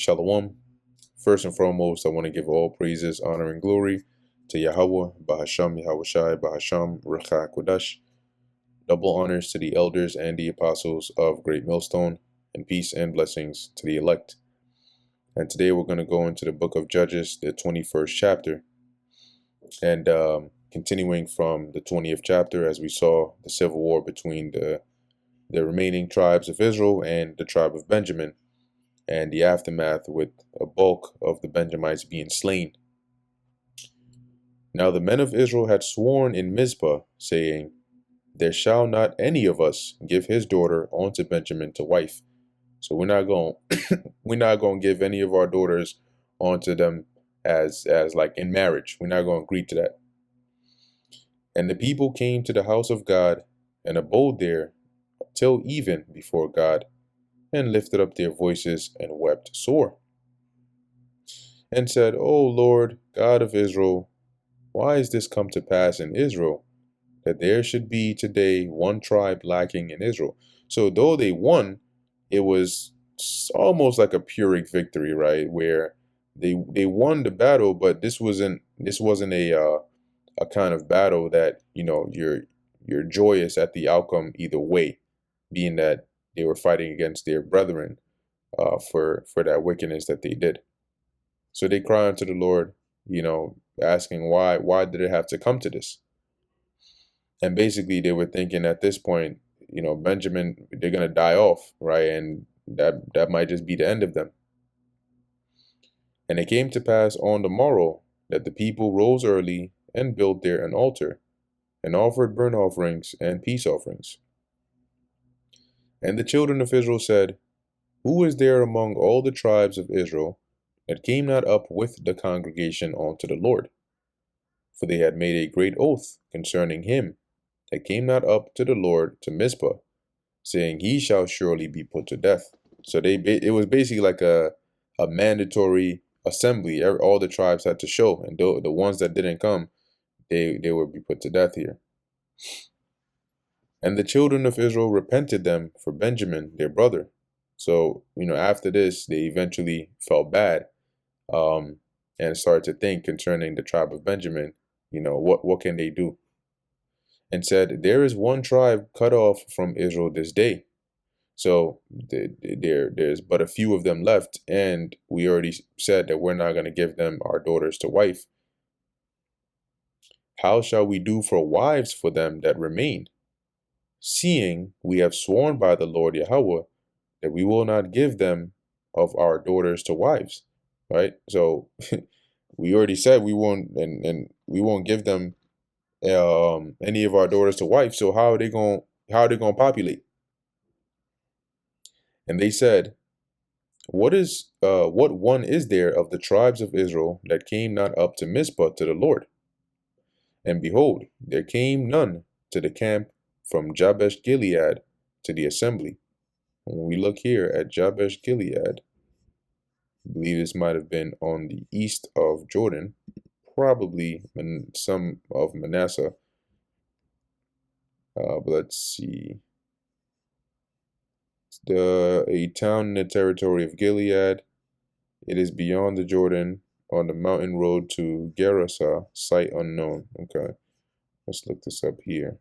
Shalom. First and foremost, I want to give all praises, honor, and glory to Yahweh, Bahasham, Yahushai, Bahasham, Recha Kodash. Double honors to the elders and the apostles of Great Millstone, and peace and blessings to the elect. And today we're going to go into the book of Judges, the 21st chapter, and continuing from the 20th chapter, as we saw the civil war between the remaining tribes of Israel and the tribe of Benjamin, and the aftermath with a bulk of the Benjamites being slain. Now the men of Israel had sworn in Mizpah, saying, there shall not any of us give his daughter unto Benjamin to wife. So we're not going to give any of our daughters onto them as like in marriage. We're not going to agree to that. And the people came to the house of God and abode there till even before God, and lifted up their voices and wept sore, and said, O Lord God of Israel, why is this come to pass in Israel, that there should be today one tribe lacking in Israel? So though they won, it was almost like a Pyrrhic victory, right? Where they won the battle, but this wasn't a kind of battle that, you know, you're joyous at the outcome either way, being that they were fighting against their brethren for that wickedness that they did. So they cry unto the Lord, you know, asking why did it have to come to this? And basically they were thinking at this point, you know, Benjamin, they're going to die off, right? And that might just be the end of them. And it came to pass on the morrow that the people rose early and built there an altar, and offered burnt offerings and peace offerings. And the children of Israel said, who is there among all the tribes of Israel that came not up with the congregation unto the Lord? For they had made a great oath concerning him that came not up to the Lord to Mizpah, saying, he shall surely be put to death. So it was basically like a mandatory assembly. All the tribes had to show, and the ones that didn't come, they would be put to death here. And the children of Israel repented them for Benjamin, their brother. So, you know, after this, they eventually felt bad and started to think concerning the tribe of Benjamin, you know, what can they do? And said, there is one tribe cut off from Israel this day. So there's but a few of them left, and we already said that we're not going to give them our daughters to wife. How shall we do for wives for them that remain, seeing we have sworn by the Lord Yahweh that we will not give them of our daughters to wives? Right? So we already said we won't, and we won't give them any of our daughters to wife. So how are they going to populate? And they said, what one is there of the tribes of Israel that came not up to Mizpah to the Lord? And behold, there came none to the camp from Jabesh Gilead to the assembly. When we look here at Jabesh Gilead, I believe this might have been on the east of Jordan, probably some of Manasseh. But let's see. A town in the territory of Gilead. It is beyond the Jordan, on the mountain road to Gerasa, site unknown. Okay, let's look this up here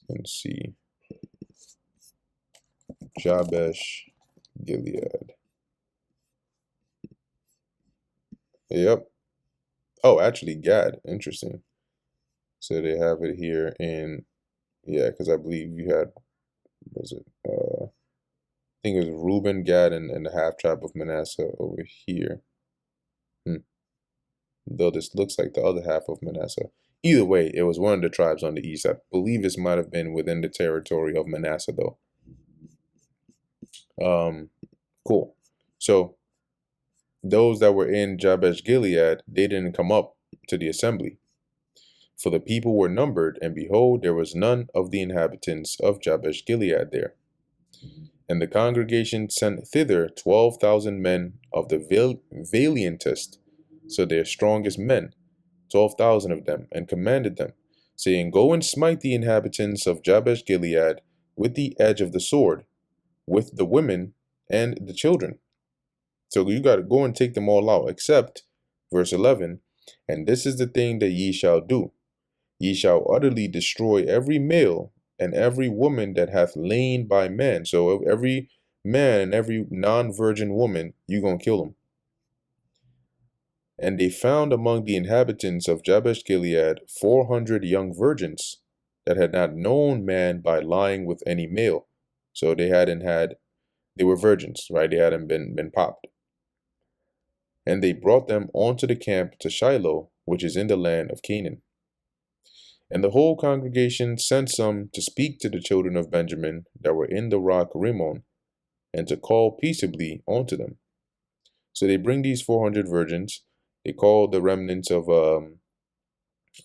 and see. Jabesh Gilead. Yep. Oh, actually, Gad. Interesting. So they have it here in, yeah, because I believe you had, was it, I think it was Reuben, Gad, and the half tribe of Manasseh over here. Though this looks like the other half of Manasseh. Either way, it was one of the tribes on the east. I believe this might have been within the territory of Manasseh, though. Cool. So those that were in Jabesh Gilead, they didn't come up to the assembly. For the people were numbered, and behold, there was none of the inhabitants of Jabesh Gilead there. And the congregation sent thither 12,000 men of the valiantest, so their strongest men, 12,000 of them, and commanded them, saying, go and smite the inhabitants of Jabesh Gilead with the edge of the sword, with the women and the children. So you got to go and take them all out, except, verse 11, and this is the thing that ye shall do. Ye shall utterly destroy every male and every woman that hath lain by man. So every man and every non-virgin woman, you going to kill them. And they found among the inhabitants of Jabesh Gilead 400 young virgins that had not known man by lying with any male. So they were virgins, right? They hadn't been popped. And they brought them onto the camp to Shiloh, which is in the land of Canaan. And the whole congregation sent some to speak to the children of Benjamin that were in the rock Rimmon, and to call peaceably unto them. So they bring these 400 virgins. They call the remnants of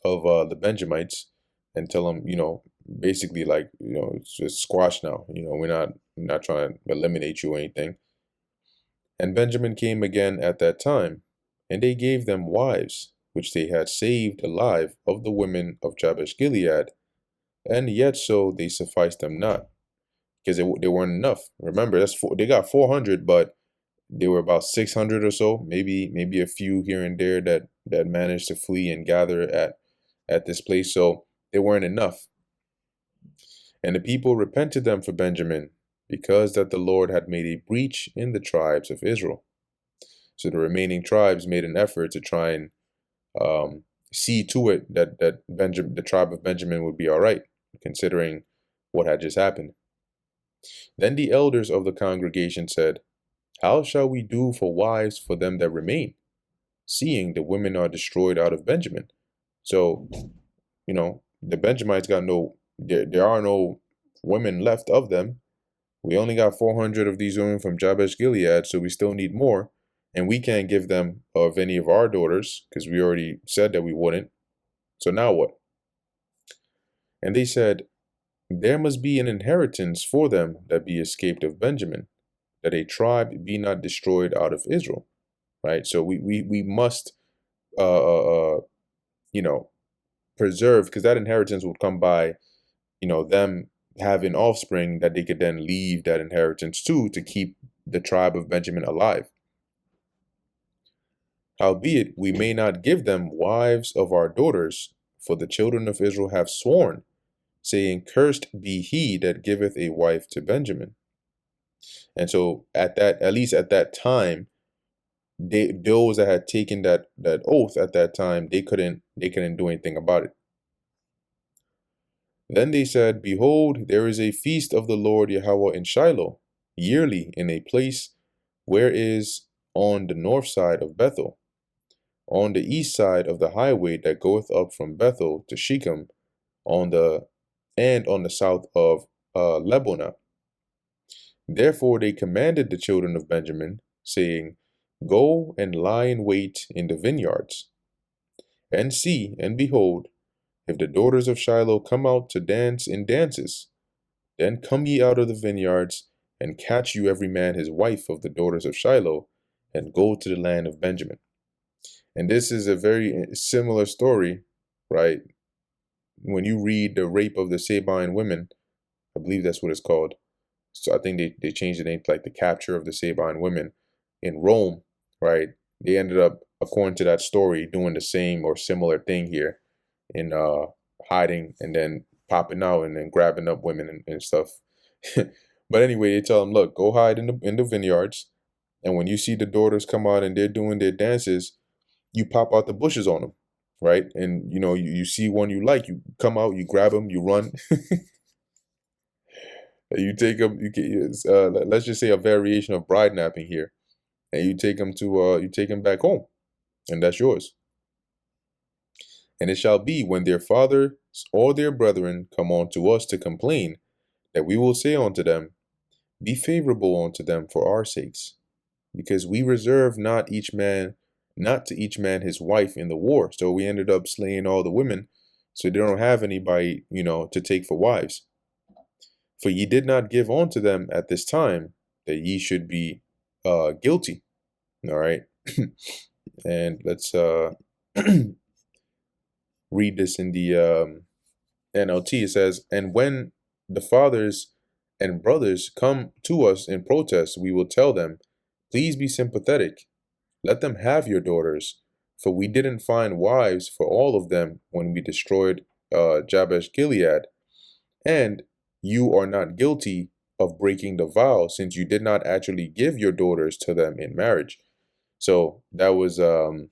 the Benjamites and tell them, basically like, it's just squash now. We're not trying to eliminate you or anything. And Benjamin came again at that time, and they gave them wives, which they had saved alive of the women of Jabesh Gilead, and yet so they sufficed them not, because they weren't enough. Remember, they got 400, but there were about 600 or so, maybe a few here and there that managed to flee and gather at this place. So they weren't enough. And the people repented them for Benjamin, because that the Lord had made a breach in the tribes of Israel. So the remaining tribes made an effort to try and see to it that the tribe of Benjamin would be all right, considering what had just happened. Then the elders of the congregation said, how shall we do for wives for them that remain, seeing the women are destroyed out of Benjamin? So, the Benjamites got there are no women left of them. We only got 400 of these women from Jabesh Gilead, so we still need more. And we can't give them of any of our daughters, because we already said that we wouldn't. So now what? And they said, there must be an inheritance for them that be escaped of Benjamin, that a tribe be not destroyed out of Israel. Right? So we must, preserve, because that inheritance would come by, them having offspring that they could then leave that inheritance to keep the tribe of Benjamin alive. Howbeit, we may not give them wives of our daughters, for the children of Israel have sworn, saying, cursed be he that giveth a wife to Benjamin. And so at least at that time, those that had taken that oath at that time, they couldn't do anything about it. Then they said, behold, there is a feast of the Lord Yahweh in Shiloh, yearly in a place where is on the north side of Bethel, on the east side of the highway that goeth up from Bethel to Shechem, on the south of Lebonah. Therefore they commanded the children of Benjamin, saying, go and lie in wait in the vineyards, and see, and behold, if the daughters of Shiloh come out to dance in dances, then come ye out of the vineyards, and catch you every man his wife of the daughters of Shiloh, and go to the land of Benjamin. And this is a very similar story, right? When you read the rape of the Sabine women, I believe that's what it's called. So I think they changed the name to like the capture of the Sabine women in Rome, right? They ended up, according to that story, doing the same or similar thing here in hiding and then popping out and then grabbing up women and stuff. But anyway, they tell them, look, go hide in the vineyards, and when you see the daughters come out and they're doing their dances, you pop out the bushes on them, right? And you see one you like, you come out, you grab them, you run. You take them. Let's just say a variation of bride napping here, and you take them back home, and that's yours. And it shall be, when their fathers or their brethren come unto us to complain, that we will say unto them, be favorable unto them for our sakes, because we reserve not to each man his wife in the war. So we ended up slaying all the women, so they don't have anybody, to take for wives. For ye did not give unto them at this time, that ye should be guilty. All right. And let's read this in the NLT. It says, and when the fathers and brothers come to us in protest, we will tell them, please be sympathetic. Let them have your daughters, for we didn't find wives for all of them when we destroyed Jabesh Gilead. And you are not guilty of breaking the vow, since you did not actually give your daughters to them in marriage. So that was a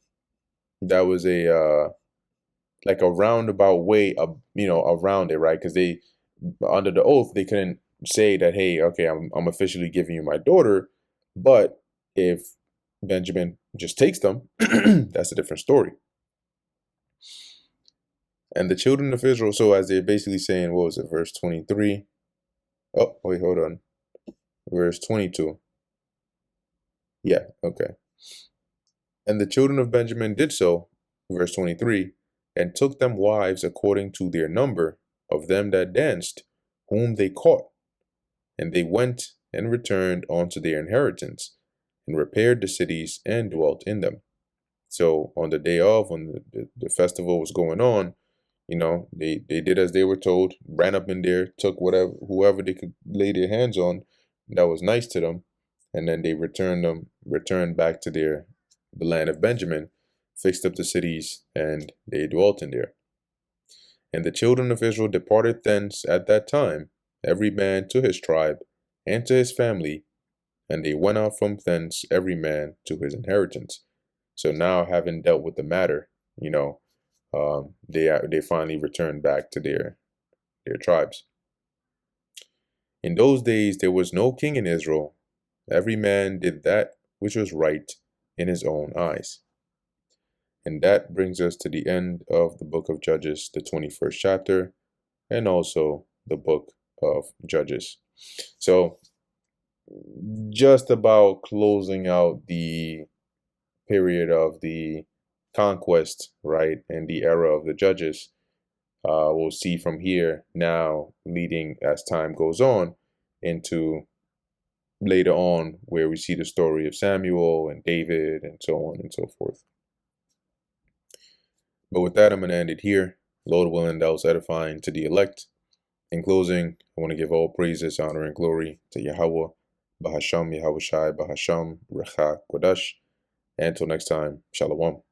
like a roundabout way of around it, right? Because they under the oath they couldn't say that, hey, okay, I'm officially giving you my daughter, but if Benjamin just takes them, that's a different story. And the children of Israel, so as they're basically saying, what was it, verse 23? Oh, wait, hold on. Verse 22. Yeah, okay. And the children of Benjamin did so, verse 23, and took them wives according to their number of them that danced, whom they caught. And they went and returned unto their inheritance, and repaired the cities and dwelt in them. So on the day of, when the festival was going on, they did as they were told, ran up in there, took whoever they could lay their hands on that was nice to them, and then they returned back to the land of Benjamin, fixed up the cities, and they dwelt in there. And the children of Israel departed thence at that time, every man to his tribe and to his family, and they went out from thence every man to his inheritance. So now, having dealt with the matter, they finally returned back to their tribes. In those days there was no king in Israel. Every man did that which was right in his own eyes. And that brings us to the end of the book of Judges, the 21st chapter, and also the book of Judges. So, just about closing out the period of the conquest, right, and the era of the Judges. We'll see from here now, leading as time goes on into later on, where we see the story of Samuel and David and so on and so forth. But with that, I'm going to end it here. Lord willing, that was edifying to the elect. In closing, I want to give all praises, honor, and glory to Yahweh, Bahasham, Yahweh Shai, Bahasham, Recha, Kodash. And until next time, Shalom.